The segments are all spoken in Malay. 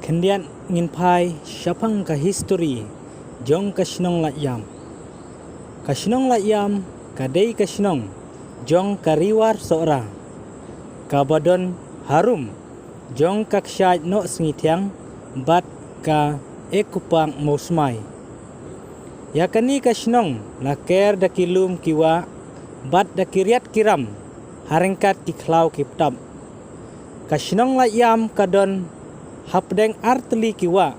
Kendian ngin pai syapang ka history jong ka sinong la yam. Ka sinong la yam kadai ka sinong jong ka riwar sora. Ka badon harum jong ka kshay no sngitiang bat ka ekupang mosmai. Ya kani ka sinong la ker da kilum kiwa bat da kiriat kiram haringkat kiklau kiptab. Ka sinong la yam kadon hapdeng artli kiwa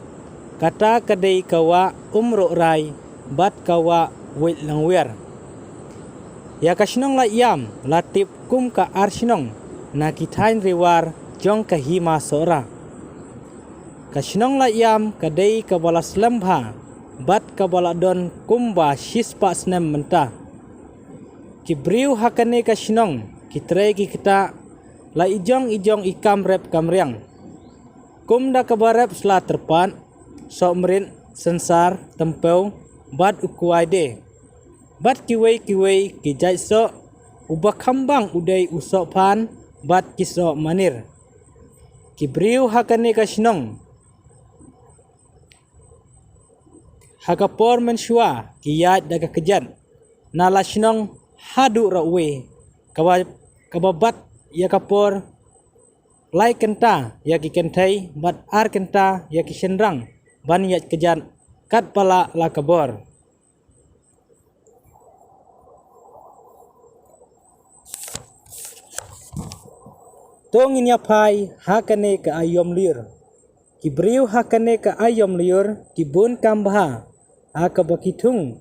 kata kadai kawa umro rai bat kawa wit langwer. Ya kasinong la yam latip kum ka arsinong na kitain riwar jong kahima sora. Kasinong la yam kadai kabala slambha bat kabala don kumba shispa snem mentah. Kibriu hakane kasinong kitrei ki kita la ijong ikam rep kamriang. Kum da kabarep sela terpan somrin sensar tempeu bat ukuai de bat kiwei kijai so ubah kambang udai usok pan bat kiso manir. Kibriu hakane kasinong hakapor mensyua kiyat daga kejan nala sinong hadu rawe kababat ya kapor lai kenta ya ki kentai bat ar kenta ya ki senrang ban ya kejan kat pala la kabor. Tongin ya pai hakane ka ayom liur. Kibriu hakane ka ayom liur kibun kambha hakabakitung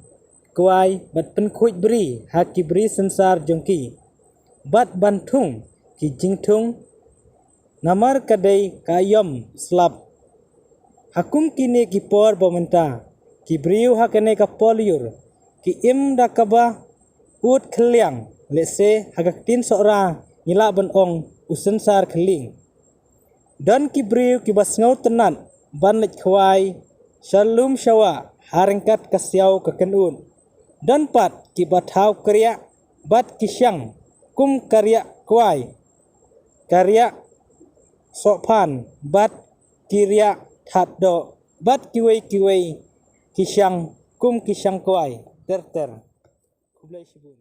kuai bat penkuit beri hakibri sensar jongki bat bantung ki jingtung namar kadai kayom slap. Hakum kini kipor bomenta. Kibriu hakane ka poliur. Ki im da kaba ut keliang. Lese hagaktin sora ngila benong usensar keling. Dan kibriu kibas ngau tenan ban lek khwai shalum syawa haringkat kasyau kekenun. Dan pat kibatau karya bat kisyang kum karya kwai. Karya sopan bat kirya thaddo bat kiwei kisyang kum kisyang kwai ter kublai sibun.